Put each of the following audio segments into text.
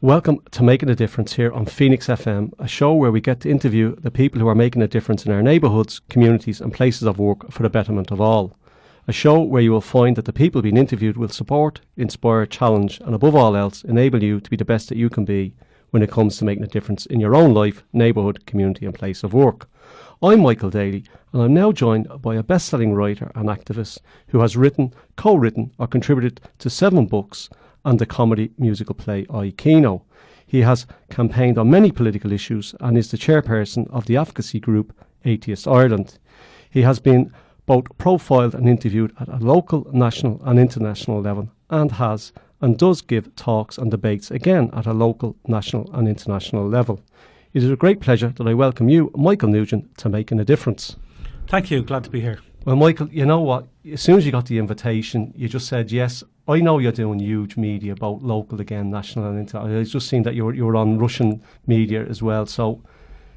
Welcome to Making a Difference here on Phoenix FM, a show where we get to interview the people who are making a difference in our neighbourhoods, communities and places of work for the betterment of all. A show where you will find that the people being interviewed will support, inspire, challenge and above all else enable you to be the best that you can be when it comes to making a difference in your own life, neighbourhood, community and place of work. I'm Michael Daly and I'm now joined by a best-selling writer and activist who has written, co-written or contributed to 7 books and the comedy musical play I, Keno. He has campaigned on many political issues and is the chairperson of the advocacy group Atheist Ireland. He has been both profiled and interviewed at a local, national and international level and does give talks and debates again at a local, national and international level. It is a great pleasure that I welcome you, Michael Nugent, to Making a Difference. Thank you, glad to be here. Well, Michael, you know what? As soon as you got the invitation, you just said yes. I know you're doing huge media, both local again, national and international. I just seen that you were on Russian media as well. So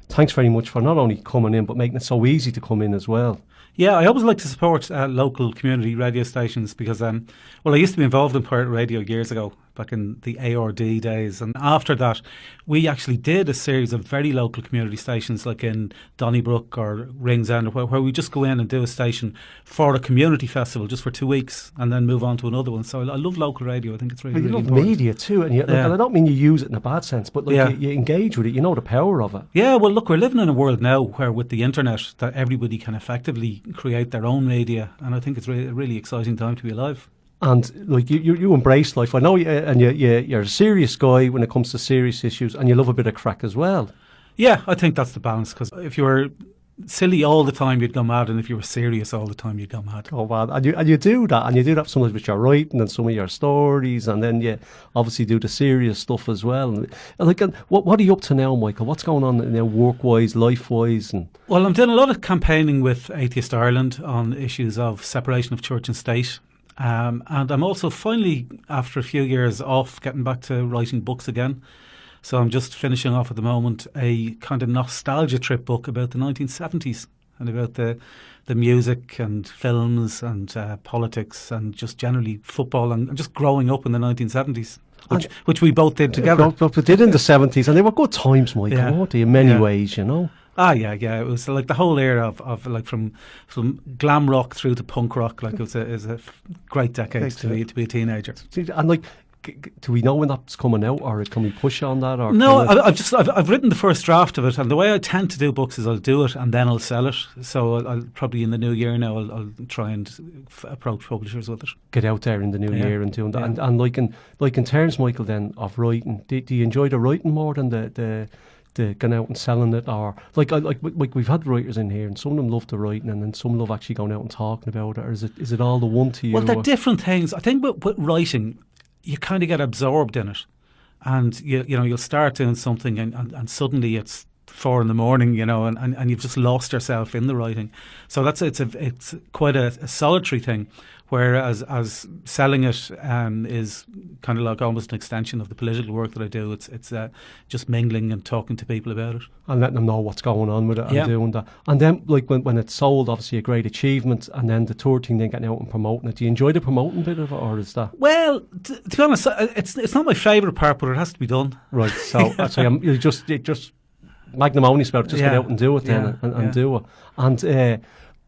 thanks very much for not only coming in, but making it so easy to come in as well. Yeah, I always like to support local community radio stations because, I used to be involved in pirate radio years ago, back in the ARD days. And after that, we actually did a series of very local community stations like in Donnybrook or Ringsend, where we just go in and do a station for a community festival just for 2 weeks and then move on to another one. So I love local radio. I think it's really, you really love important. Media too. And, and I don't mean you use it in a bad sense, but you engage with it. You know the power of it. Yeah, well, look, we're living in a world now where with the internet that everybody can effectively create their own media. And I think it's a really exciting time to be alive. And like you embrace life. I know, and you're a serious guy when it comes to serious issues, and you love a bit of crack as well. Yeah, I think that's the balance. Because if you were silly all the time, you'd go mad, and if you were serious all the time, you'd go mad. Oh, man, and you do that, and you do that sometimes with your writing and some of your stories, and then you obviously do the serious stuff as well. And like, what are you up to now, Michael? What's going on now, work-wise, life-wise, and? Well, I'm doing a lot of campaigning with Atheist Ireland on issues of separation of church and state. And I'm also finally, after a few years off, getting back to writing books again. So I'm just finishing off at the moment a kind of nostalgia trip book about the 1970s and about the music and films and politics and just generally football and just growing up in the 1970s, which we both did together. We did in the 70s, and they were good times, Michael, weren't they, in many ways, you know? Yeah. It was like the whole era of like from glam rock through to punk rock. Like it was a great decade to be a teenager. And like, do we know when that's coming out, or can we push on that? Or no, I've written the first draft of it, and the way I tend to do books is I'll do it and then I'll sell it. So I'll probably in the new year now I'll try and approach publishers with it. Get out there in the new year and doing that. And like in terms, Michael, then of writing, do you enjoy the writing more than the going out and selling it, or like we've had writers in here, and some of them love the writing, and then some love actually going out and talking about it, or is it all the one to you? Well, they're different things. I think with writing, you kind of get absorbed in it, and you'll start doing something, and suddenly it's 4 a.m, and you've just lost yourself in the writing. So it's quite a solitary thing. Whereas as selling it is kind of like almost an extension of the political work that I do. It's just mingling and talking to people about it. And letting them know what's going on with it and doing that. And then like when it's sold, obviously a great achievement, and then the third thing, then getting out and promoting it. Do you enjoy the promoting bit of it, or is that? Well, to be honest, it's not my favourite part, but it has to be done. Right, so you just magnanimous about it, just get out and do it then and do it. And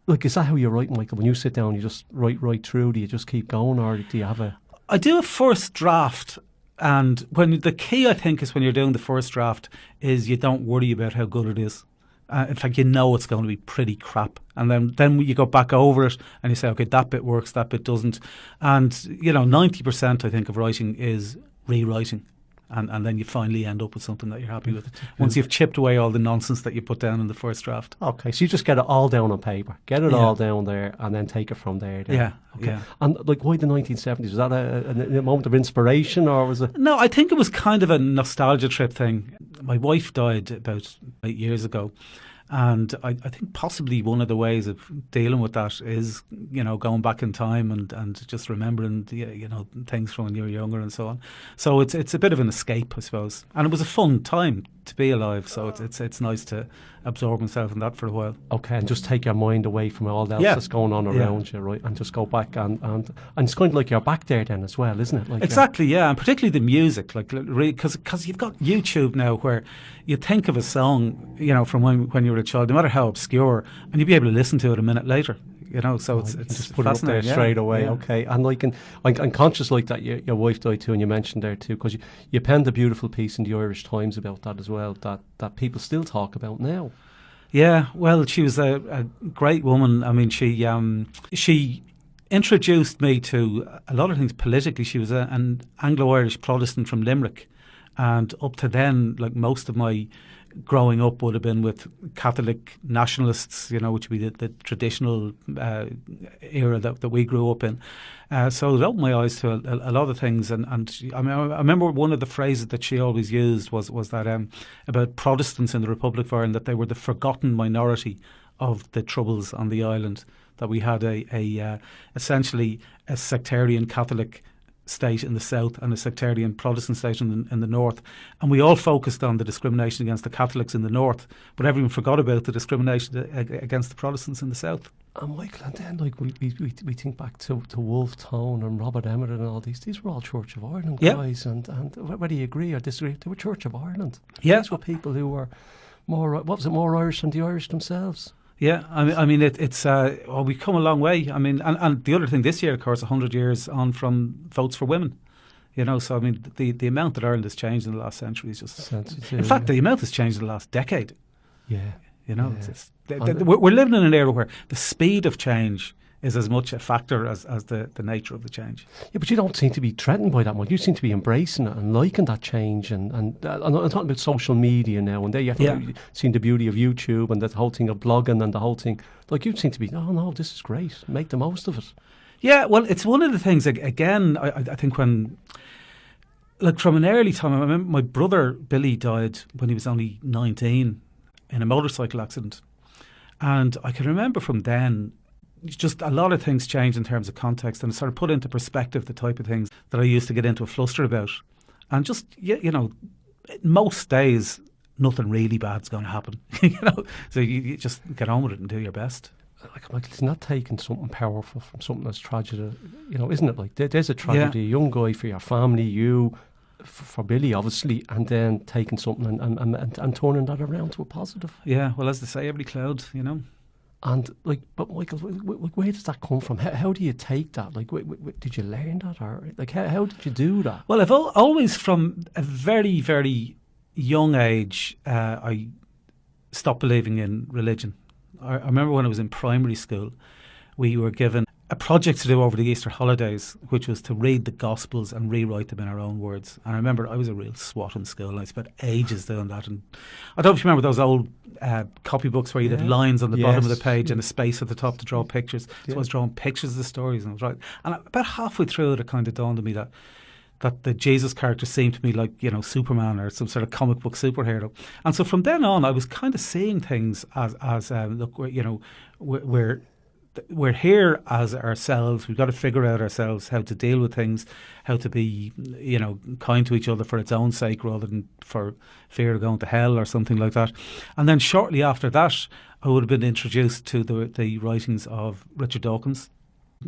like, is that how you write, Michael? When you sit down, you just write through? Do you just keep going, or do you have a? I do a first draft, and when the key, I think, is when you're doing the first draft is you don't worry about how good it is. In fact, it's going to be pretty crap, and then you go back over it and you say, okay, that bit works, that bit doesn't, and 90% I think of writing is rewriting. And then you finally end up with something that you're happy with. Once you've chipped away all the nonsense that you put down in the first draft. Okay, so you just get it all down on paper. Get it all down there and then take it from there. Then. Yeah, okay. yeah. And like, why the 1970s? Was that a moment of inspiration, or was it? No, I think it was kind of a nostalgia trip thing. My wife died about 8 years ago. And I think possibly one of the ways of dealing with that is, going back in time and just remembering, things from when you were younger and so on. So it's a bit of an escape, I suppose. And it was a fun time to be alive. So it's nice to absorb myself in that for a while. Okay, and just take your mind away from all else that's going on around you, right? And just go back and it's kind of like you're back there then as well, isn't it? Like exactly, yeah, and particularly the music, like because you've got YouTube now where you think of a song, from when you were a child, no matter how obscure, and you'll be able to listen to it a minute later. So it's just put it up there straight away. Yeah. Okay, and I'm conscious like that your wife died too, and you mentioned there too, because you penned a beautiful piece in the Irish Times about that as well, that people still talk about now. Yeah, well, she was a great woman. I mean, she introduced me to a lot of things politically. She was an Anglo-Irish Protestant from Limerick, and up to then, like most of my growing up would have been with Catholic nationalists, which would be the traditional era that we grew up in. So it opened my eyes to a lot of things. And I remember one of the phrases that she always used was that about Protestants in the Republic of Ireland, that they were the forgotten minority of the troubles on the island, that we had essentially a sectarian Catholic state in the south and a sectarian Protestant state in the north, and we all focused on the discrimination against the Catholics in the north, but everyone forgot about the discrimination against the Protestants in the south. And Michael, and then like we think back to Wolfe Tone and Robert Emmet and all these were all Church of Ireland guys, and whether you agree or disagree, they were Church of Ireland. These were people who were more Irish than the Irish themselves. Yeah, I mean, it's we've come a long way. I mean, and the other thing this year, of course, 100 years on from votes for women. So I mean, the amount that Ireland has changed in the last century is just. In fact, the amount has changed in the last decade. Yeah, we're living in an era where the speed of change is as much a factor as the nature of the change. Yeah, but you don't seem to be threatened by that much. You seem to be embracing it and liking that change. And I'm talking about social media now, and there you have seen the beauty of YouTube and that whole thing of blogging and the whole thing. Like you seem to be, oh no, this is great. Make the most of it. Yeah, well, it's one of the things. Again, I think when, like from an early time, I remember my brother Billy died when he was only 19 in a motorcycle accident, and I can remember from then. Just a lot of things changed in terms of context, and it sort of put into perspective the type of things that I used to get into a fluster about. And just, most days, nothing really bad's going to happen, So you just get on with it and do your best. Like, Michael, it's not taking something powerful from something that's tragic, isn't it? Like, there's a tragedy, a young guy for your family, you, for Billy, obviously, and then taking something and turning that around to a positive. Yeah, well, as they say, every cloud, And but Michael, where does that come from? How do you take that? Like, did you learn that, or like how did you do that? Well, I've always, from a very, very young age, I stopped believing in religion. I remember when I was in primary school, we were given a project to do over the Easter holidays, which was to read the Gospels and rewrite them in our own words. And I remember I was a real swot in school, and I spent ages doing that. And I don't know if you remember those old copybooks where you had lines on the bottom of the page and a space at the top to draw pictures. So I was drawing pictures of the stories, and I was right. And about halfway through it kind of dawned on me that the Jesus character seemed to me like, Superman or some sort of comic book superhero. And so from then on, I was kind of seeing things as look, we're here as ourselves. We've got to figure out ourselves how to deal with things, how to be, kind to each other for its own sake rather than for fear of going to hell or something like that. And then shortly after that, I would have been introduced to the writings of Richard Dawkins.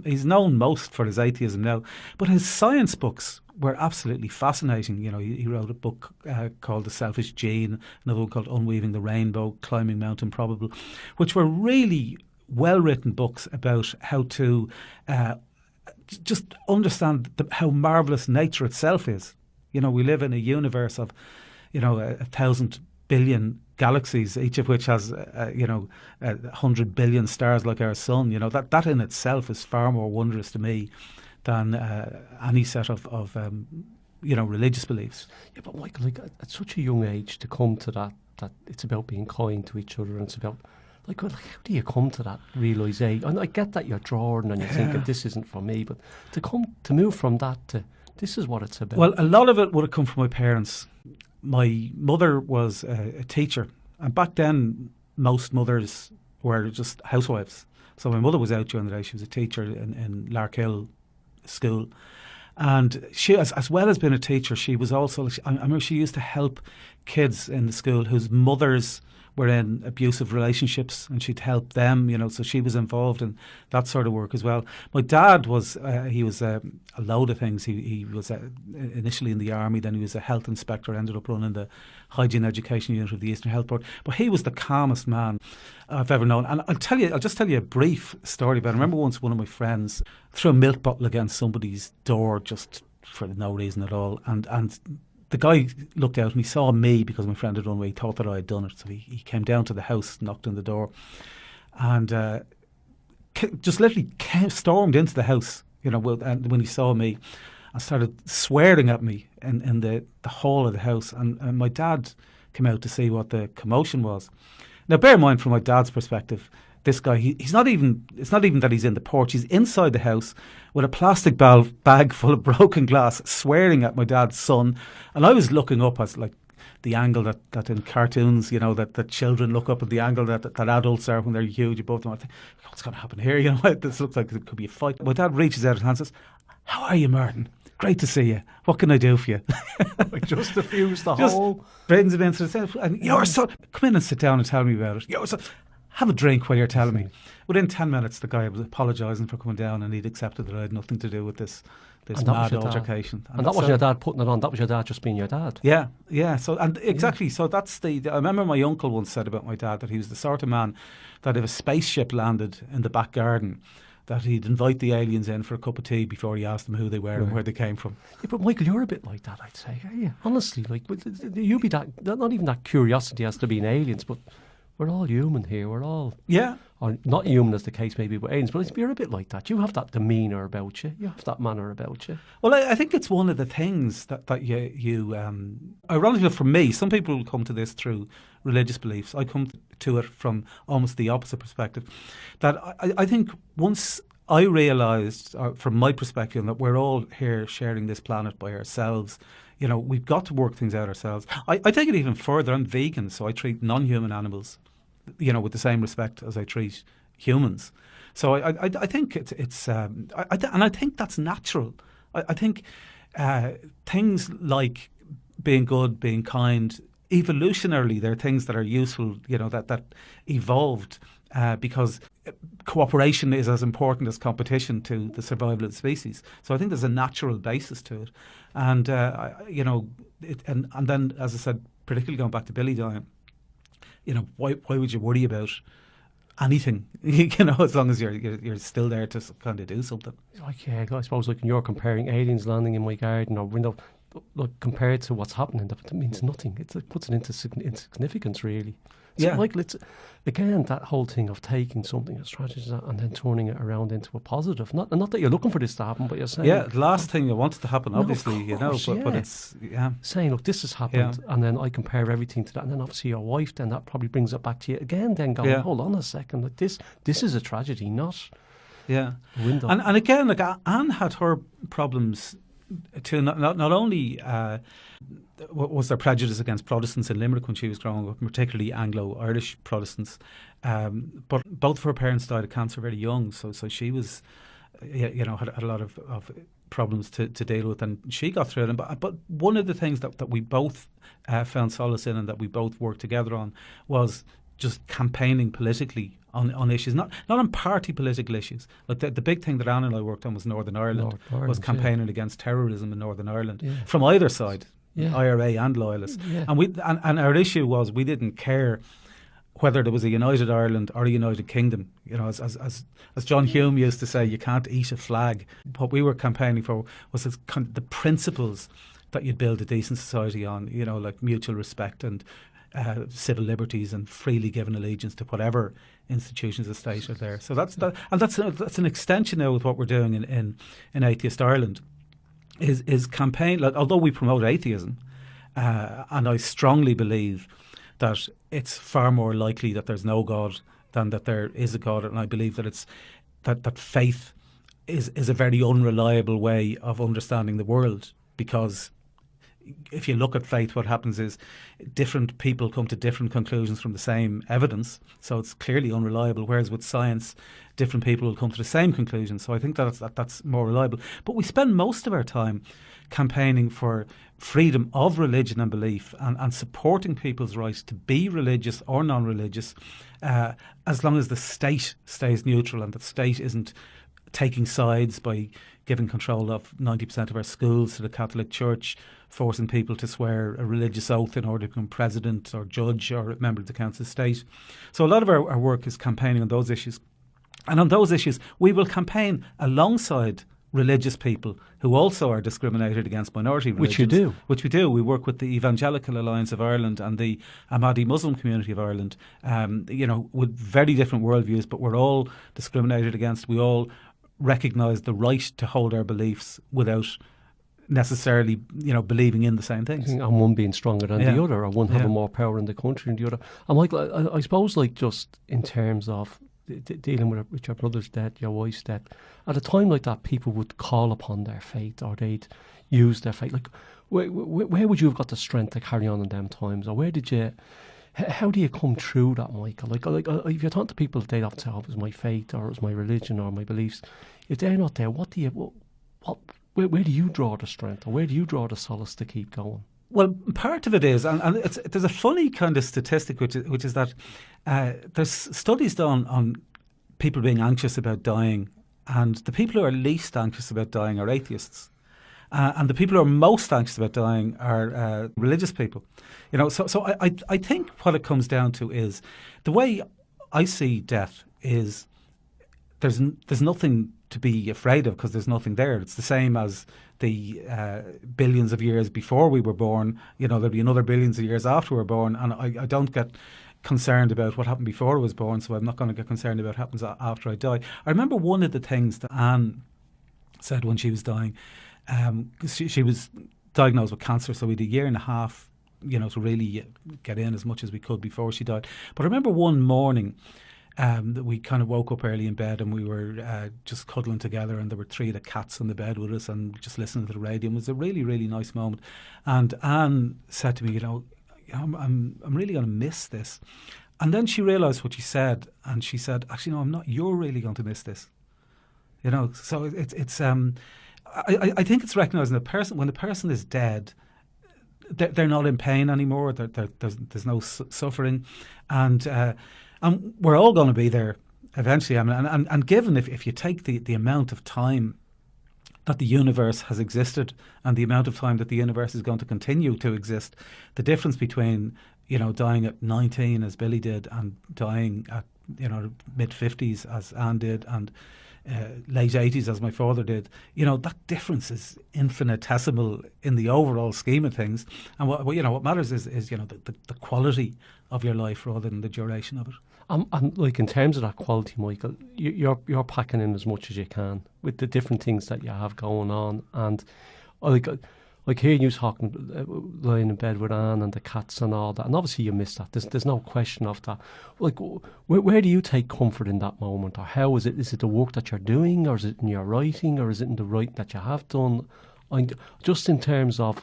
He's known most for his atheism now, but his science books were absolutely fascinating. He wrote a book called The Selfish Gene, another one called Unweaving the Rainbow, Climbing Mount Improbable, which were really well-written books about how to just understand how marvellous nature itself is. We live in a universe of, 1,000 billion galaxies, each of which has, 100 billion stars like our sun. That in itself is far more wondrous to me than any set of religious beliefs. Yeah, but Michael, at such a young age to come to that it's about being kind to each other, and it's about how do you come to that realisation? And I get that you're drawn and you're thinking this isn't for me, but to move from that to this is what it's about. Well, a lot of it would have come from my parents. My mother was a teacher, and back then most mothers were just housewives. So my mother was out during the day. She was a teacher in Larkhill School, And she, as well as being a teacher, she was also, I remember she used to help kids in the school whose mothers were in abusive relationships, and she'd help them, so she was involved in that sort of work as well. My dad was, he was a load of things. He was initially in the army, then he was a health inspector, ended up running the hygiene education unit of the Eastern Health Board. But he was the calmest man I've ever known. And I'll just tell you a brief story about it. I remember once one of my friends threw a milk bottle against somebody's door just for no reason at all. And the guy looked out and he saw me because my friend had run away. He thought that I had done it. So he came down to the house, knocked on the door, and just literally stormed into the house, and when he saw me, and started swearing at me in the hall of the house. And my dad came out to see what the commotion was. Now, bear in mind, from my dad's perspective, this guy, it's not even that he's in the porch. He's inside the house with a plastic bag full of broken glass, swearing at my dad's son. And I was looking up as like the angle that in cartoons, that children look up at the angle that adults are when they're huge above them. I think, what's going to happen here? This looks like it could be a fight. My dad reaches out his hand and says, "How are you, Martin? Great to see you. What can I do for you?" Just diffuse the just whole... brings him into the... And your son, come in and sit down and tell me about it. Your son, have a drink while you're telling me. Within 10 minutes, the guy was apologising for coming down, and he'd accepted that I had nothing to do with this mad altercation. And that was your dad putting it on. That was your dad just being your dad. Yeah. So, and exactly. So that's I remember my uncle once said about my dad that he was the sort of man that if a spaceship landed in the back garden, that he'd invite the aliens in for a cup of tea before he asked them who they were and where they came from. Yeah, but Michael, you're a bit like that, I'd say. Yeah. Honestly, you be that, not even that curiosity as to being aliens, but we're all human here. We're all... Yeah. Or not human as the case may be with aliens, but you're a bit like that. You have that demeanour about you. You have that manner about you. Well, I think it's one of the things that you ironically for me, some people will come to this through religious beliefs. I come to it from almost the opposite perspective. That I think once I realised, from my perspective, that we're all here sharing this planet by ourselves, we've got to work things out ourselves. I take it even further. I'm vegan, so I treat non-human animals, with the same respect as I treat humans. So I think it's and I think that's natural. I think things like being good, being kind, evolutionarily, they're things that are useful, that evolved because cooperation is as important as competition to the survival of the species. So I think there's a natural basis to it. And, and then, as I said, particularly going back to Billy dying, why would you worry about anything, as long as you're still there to kind of do something. I suppose when you're comparing aliens landing in my garden or window, compared to what's happening, that means nothing. It puts it into insignificance, really. So, yeah. Michael, it's again that whole thing of taking something as tragic as that and then turning it around into a positive. Not that you're looking for this to happen, but you're saying, the last thing you want it to happen, obviously, but it's saying, look, this has happened, and then I compare everything to that, and then obviously your wife, then that probably brings it back to you again. Then going, hold on a second, like this is a tragedy, not a window. And again, like Anne had her problems too. Not only was there prejudice against Protestants in Limerick when she was growing up, particularly Anglo-Irish Protestants, but both of her parents died of cancer very young, so she was, had a lot of problems to deal with, and she got through it. But one of the things that we both found solace in and that we both worked together on was just campaigning politically on issues, not on party political issues. Like the big thing that Anne and I worked on was Northern Ireland, was campaigning against terrorism in Northern Ireland from either side. IRA and loyalists, and our issue was we didn't care whether there was a United Ireland or a United Kingdom. As John Hume used to say, you can't eat a flag. What we were campaigning for was the principles that you'd build a decent society on. Like mutual respect and civil liberties and freely given allegiance to whatever institutions of state are there. So that's an extension now with what we're doing in Atheist Ireland. Is campaign, like, although we promote atheism, and I strongly believe that it's far more likely that there's no God than that there is a God, and I believe that it's that faith is a very unreliable way of understanding the world, because if you look at faith, what happens is different people come to different conclusions from the same evidence, so it's clearly unreliable. Whereas with science, different people will come to the same conclusion. So I think that's more reliable. But we spend most of our time campaigning for freedom of religion and belief, and supporting people's rights to be religious or non-religious, as long as the state stays neutral and the state isn't taking sides by giving control of 90% of our schools to the Catholic Church, forcing people to swear a religious oath in order to become president or judge or a member of the Council of State. So a lot of our work is campaigning on those issues. And on those issues, we will campaign alongside religious people who also are discriminated against minority religions. Which you do. Which we do. We work with the Evangelical Alliance of Ireland and the Ahmadi Muslim community of Ireland, with very different worldviews, but we're all discriminated against. We all recognise the right to hold our beliefs without necessarily, believing in the same things. And one being stronger than the other, or one having more power in the country than the other. And Michael, I suppose, just in terms of dealing with your brother's death, your wife's death, at a time like that, people would call upon their faith, or they'd use their faith. Where would you have got the strength to carry on in them times, or how do you come through that, Michael? If you're talking to people, they'd have to say, it was my faith, or it was my religion, or my beliefs. If they're not there, where do you draw the strength, or where do you draw the solace to keep going? Well, part of it is, and there's a funny kind of statistic, which is that there's studies done on people being anxious about dying, and the people who are least anxious about dying are atheists. And the people who are most anxious about dying are religious people. So I think what it comes down to is the way I see death is there's nothing to be afraid of because there's nothing there. It's the same as the billions of years before we were born. There'll be another billions of years after we're born, and I don't get concerned about what happened before I was born, so I'm not going to get concerned about what happens after I die. I remember one of the things that Anne said when she was dying. She was diagnosed with cancer, so we had a year and a half, to really get in as much as we could before she died. But I remember one morning that we kind of woke up early in bed, and we were just cuddling together, and there were 3 of the cats on the bed with us and just listening to the radio. It was a really, really nice moment. And Anne said to me, I'm really going to miss this. And then she realised what she said, and she said, actually, no, I'm not. You're really going to miss this. So it's I think it's recognising when the person is dead, they're not in pain anymore. There's no suffering, and we're all going to be there eventually. And given if you take the amount of time that the universe has existed and the amount of time that the universe is going to continue to exist, the difference between dying at 19 as Billy did and dying at mid-50s as Anne did and late 80s as my father did, that difference is infinitesimal in the overall scheme of things. And what matters is the quality of your life rather than the duration of it. And in terms of that quality, Michael, you're packing in as much as you can with the different things that you have going on. And hearing you talking, lying in bed with Anne and the cats and all that, and obviously you miss that. There's no question of that. Where do you take comfort in that moment, or how is it? Is it the work that you're doing, or is it in your writing, or is it in the writing that you have done? Just in terms of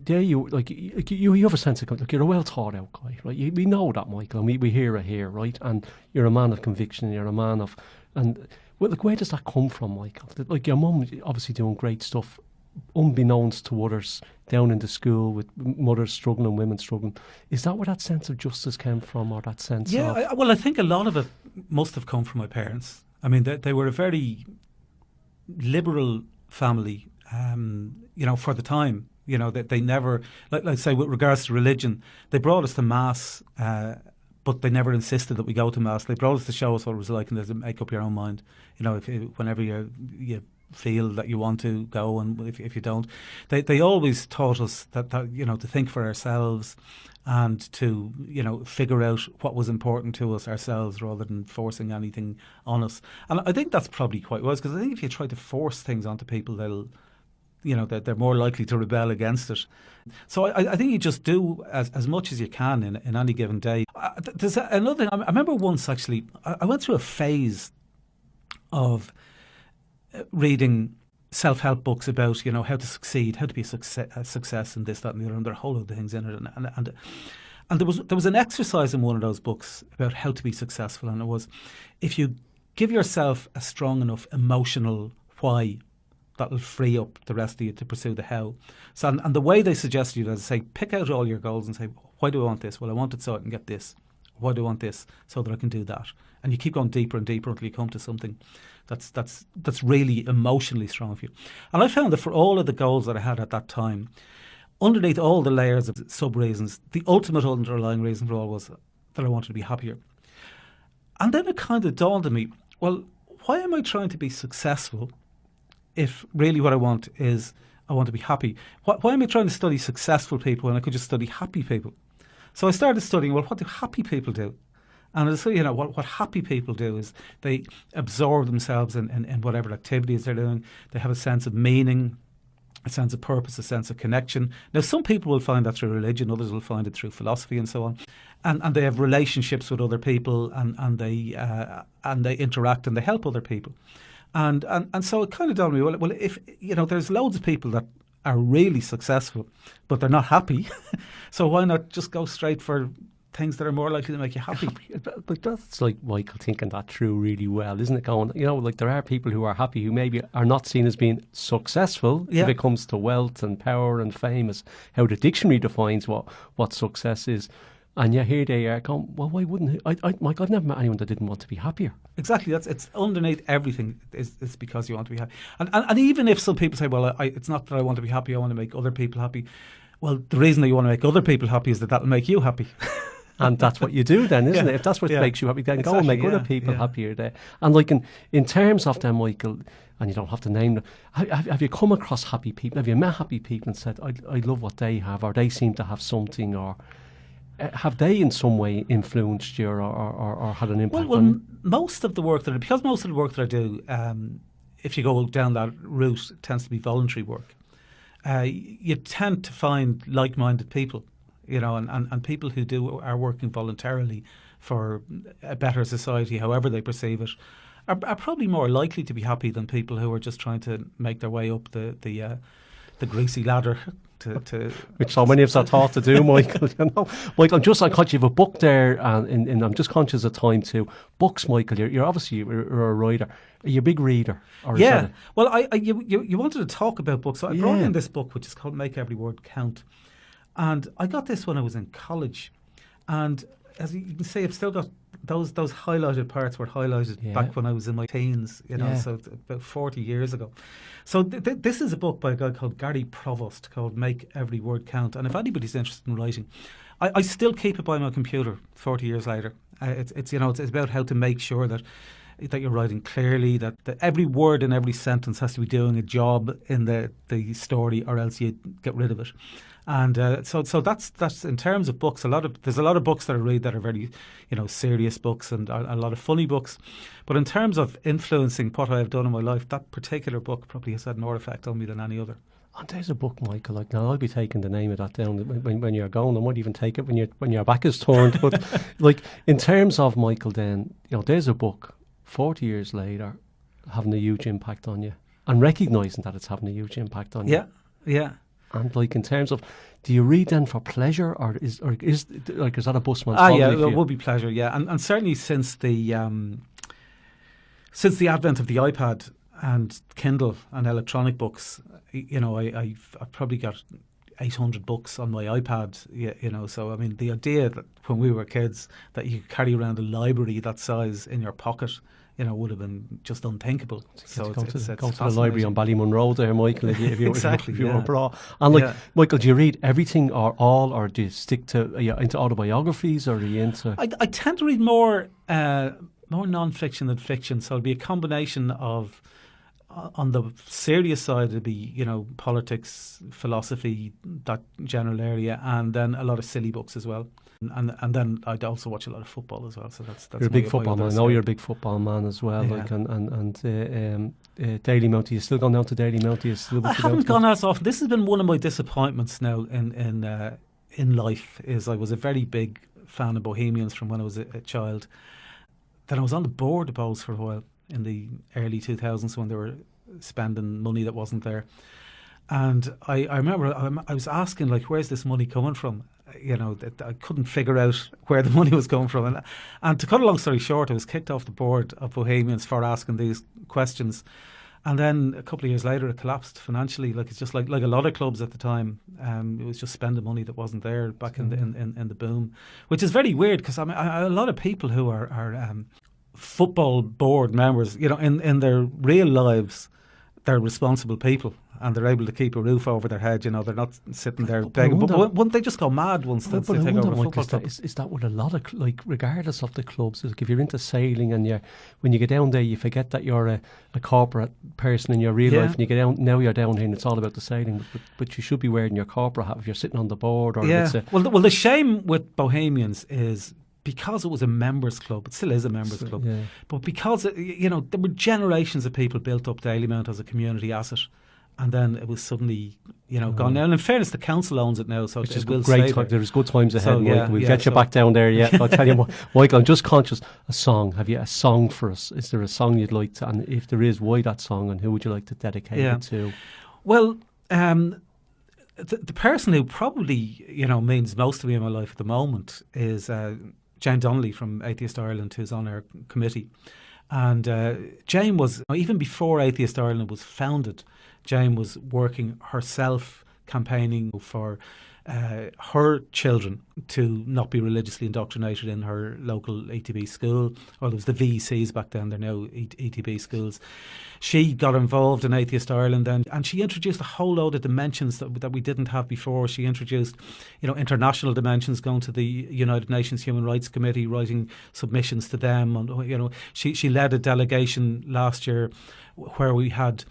there you have a sense of you're a well thought out guy, right? We know that, Michael, and we hear it here, right? And you're a man of conviction. You're a man of where does that come from, Michael? Your mum obviously doing great stuff, unbeknownst to others, down in the school with mothers struggling, women struggling. Is that where that sense of justice came from, or that sense of... Yeah, I think a lot of it must have come from my parents. I mean, they were a very liberal family, for the time. They never, let's say with regards to religion, they brought us to Mass, but they never insisted that we go to Mass. They brought us to show us what it was like, and to make up your own mind. Whenever you feel that you want to go, and if you don't, they always taught us that to think for ourselves and to figure out what was important to us ourselves rather than forcing anything on us. And I think that's probably quite wise, because I think if you try to force things onto people, they're more likely to rebel against it. So I think you just do as much as you can in any given day. There's another thing. I remember once, actually, I went through a phase of reading self-help books about, how to succeed, how to be a success in this, that and the other, and there are a whole lot of things in it. And there was an exercise in one of those books about how to be successful, and it was, if you give yourself a strong enough emotional why, that'll free up the rest of you to pursue the how. So, and the way they suggest you is say, pick out all your goals and say, why do I want this? Well, I want it so I can get this. Why do I want this? So that I can do that. And you keep going deeper and deeper until you come to something that's really emotionally strong for you. And I found that for all of the goals that I had at that time, underneath all the layers of sub-reasons, the ultimate underlying reason for all was that I wanted to be happier. And then it kind of dawned on me, well, why am I trying to be successful if really what I want is I want to be happy? Why am I trying to study successful people when I could just study happy people? So I started studying, well, what do happy people do? And so, what happy people do is they absorb themselves in whatever activities they're doing. They have a sense of meaning, a sense of purpose, a sense of connection. Now, some people will find that through religion, others will find it through philosophy and so on. And they have relationships with other people, and they interact and they help other people. And so it kind of dawned on me, well, if there's loads of people that are really successful, but they're not happy, so why not just go straight for things that are more likely to make you happy? But that's like Michael thinking that through really well, isn't it? Going, there are people who are happy who maybe are not seen as being successful if it comes to wealth and power and fame, as how the dictionary defines what success is. And yet here they are going, well, why wouldn't Michael, I've never met anyone that didn't want to be happier. Exactly. It's underneath everything is because you want to be happy. And even if some people say, well, it's not that I want to be happy, I want to make other people happy. Well, the reason that you want to make other people happy is that'll make you happy. And that's what you do then, isn't it? If that's what makes you happy, then go and make other people happier there. And like in terms of them, Michael, and you don't have to name them, have you come across happy people? Have you met happy people and said, I love what they have, or they seem to have something, or have they in some way influenced you or had an impact on you? Most of the work that I do, if you go down that route, it tends to be voluntary work. You tend to find like-minded people, and people who are working voluntarily for a better society, however they perceive it, are probably more likely to be happy than people who are just trying to make their way up the greasy ladder. Which so many of us are taught to do, Michael. Michael, I'm conscious you have a book there, and I'm just conscious of time too. Books, Michael. You're obviously you're a writer. Are you a big reader? Well, you wanted to talk about books, so I brought in this book which is called "Make Every Word Count," and I got this when I was in college, and as you can see, I've still got those highlighted parts were highlighted back when I was in my teens, so it's about 40 years ago. So this is a book by a guy called Gary Provost called Make Every Word Count. And if anybody's interested in writing, I still keep it by my computer 40 years later. It's about how to make sure that you're writing clearly, that every word in every sentence has to be doing a job in the story, or else you get rid of it. And so that's in terms of books. There's a lot of books that I read that are very, serious books, and a lot of funny books. But in terms of influencing what I have done in my life, that particular book probably has had more effect on me than any other. And there's a book, Michael. Like now, I'll be taking the name of that down when you're going. I might even take it when your back is turned. But like in terms of Michael, then there's a book 40 years later having a huge impact on you, and recognising that it's having a huge impact on you. Yeah. And like in terms of, do you read then for pleasure, or is that a busman's hobby? It would be pleasure. Yeah, and certainly since the advent of the iPad and Kindle and electronic books, I've probably got 800 books on my iPad. So I mean, the idea that when we were kids that you could carry around a library that size in your pocket, would have been just unthinkable. So go to the library on Ballymun Road there, Michael, if you were brought. And Michael, do you read everything or all, or do you stick to into autobiographies, or are you into? I tend to read more non-fiction than fiction. So it'll be a combination of. On the serious side, it'd be politics, philosophy, that general area, and then a lot of silly books as well. And then I'd also watch a lot of football as well. So that's you're a big football man. I know you're a big football man as well. Yeah. Like and Daily Mount. Are you still going down to Daily Mount? I haven't gone as often. This has been one of my disappointments now in life. Is I was a very big fan of Bohemians from when I was a child. Then I was on the board of Bowls for a while in the early 2000s when they were spending money that wasn't there. And I remember I was asking, like, where's this money coming from? That I couldn't figure out where the money was coming from. And to cut a long story short, I was kicked off the board of Bohemians for asking these questions. And then a couple of years later, it collapsed financially. Like, it's just like a lot of clubs at the time. It was just spending money that wasn't there back in the boom, which is very weird because a lot of people who are football board members, in their real lives, they're responsible people and they're able to keep a roof over their head. They're not sitting there begging. But wouldn't they just go mad once they take over a football club? Is that what a lot of, regardless of the clubs, like if you're into sailing and when you get down there, you forget that you're a corporate person in your real life, and you get down, now you're down here and it's all about the sailing, but you should be wearing your corporate hat if you're sitting on the board. Or well, the shame with Bohemians is, because it was a members club, it still is a members club, but because there were generations of people built up Dalymount as a community asset, and then it was suddenly gone now. And in fairness, the council owns it now, so which it is will great. stay there. There's good times ahead, Michael. We'll get you back down there. Yeah, I'll tell you, Michael. I'm just conscious. A song. Have you a song for us? Is there a song you'd like to? And if there is, why that song? And who would you like to dedicate it to? Well, the person who probably means most to me in my life at the moment is Jane Donnelly from Atheist Ireland, who's on our committee. And Jane was, even before Atheist Ireland was founded, Jane was working herself, campaigning for her children to not be religiously indoctrinated in her local ETB school. Well, it was the VECs back then, they're now ETB schools. She got involved in Atheist Ireland and she introduced a whole load of dimensions that we didn't have before. She introduced, international dimensions, going to the United Nations Human Rights Committee, writing submissions to them. And, she led a delegation last year where we had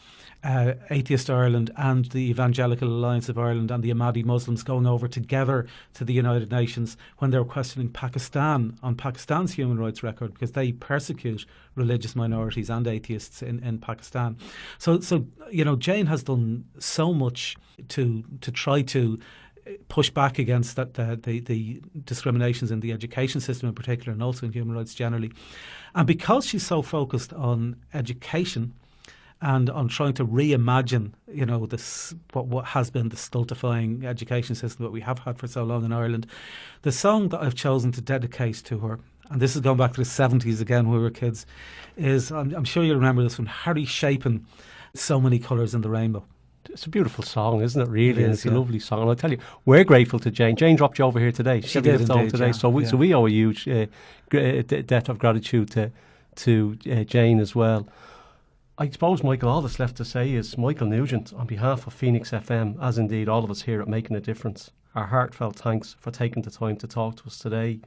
Atheist Ireland and the Evangelical Alliance of Ireland and the Ahmadi Muslims going over together to the United Nations when they were questioning Pakistan on Pakistan's human rights record, because they persecute religious minorities and atheists in Pakistan. So Jane has done so much to try to push back against the discriminations in the education system in particular, and also in human rights generally. And because she's so focused on education and on trying to reimagine, this what has been the stultifying education system that we have had for so long in Ireland, the song that I've chosen to dedicate to her, and this is going back to the 70s again when we were kids, is, I'm sure you remember this one, Harry Chapin, So Many Colours in the Rainbow. It's a beautiful song, isn't it, really? It's a lovely song. And I'll tell you, we're grateful to Jane. Jane dropped you over here today. She did indeed, today. So we owe a huge debt of gratitude to Jane as well. I suppose, Michael, all that's left to say is, Michael Nugent, on behalf of Phoenix FM, as indeed all of us here at Making a Difference, our heartfelt thanks for taking the time to talk to us today.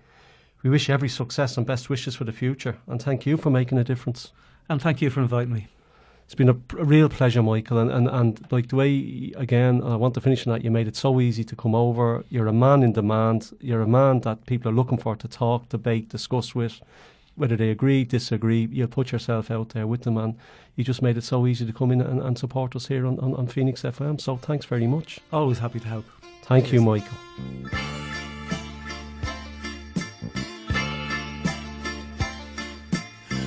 We wish you every success and best wishes for the future, and thank you for making a difference. And thank you for inviting me. It's been a real pleasure, Michael, and like the way, again, I want to finish on that, you made it so easy to come over. You're a man in demand. You're a man that people are looking for to talk, debate, discuss with. Whether they agree, disagree, you'll put yourself out there with them, and you just made it so easy to come in and support us here on Phoenix FM. So thanks very much. Always happy to help. Thank you, Michael.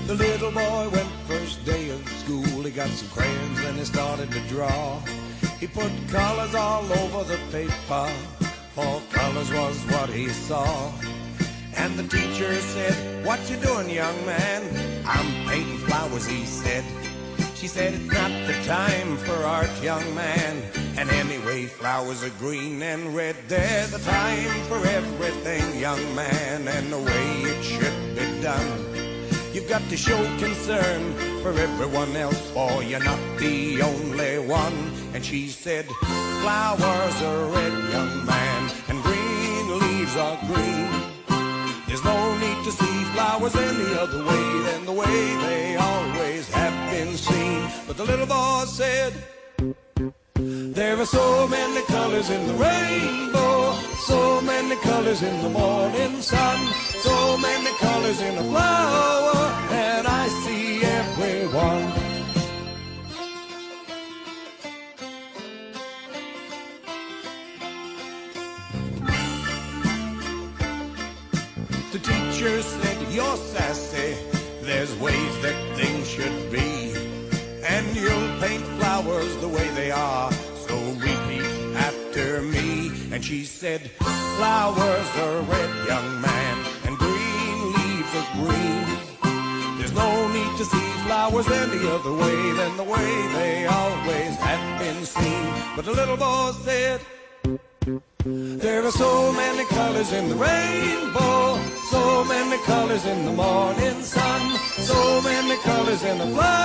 The little boy went first day of school. He got some crayons and he started to draw. He put colors all over the paper. All colors was what he saw. And the teacher said, "What you doing, young man?" "I'm painting flowers," he said. She said, "It's not the time for art, young man. And anyway, flowers are green and red. They're the time for everything, young man, and the way it should be done. You've got to show concern for everyone else, for you're not the only one." And she said, "Flowers are red, young man, and green leaves are green. There's no need to see flowers any other way than the way they always have been seen." But the little boy said, "There are so many colors in the rainbow, so many colors in the morning sun, so many colors in a flower, and I see everyone." The teacher said, "You're sassy, there's ways that things should be, and then you'll paint flowers the way they are. So repeat after me. And she said, flowers are red, young man, and green leaves are green. There's no need to see flowers any other way than the way they always have been seen. But the little boy said, there are so many colors in the rainbow, so many colors in the morning sun, so many colors in the flower.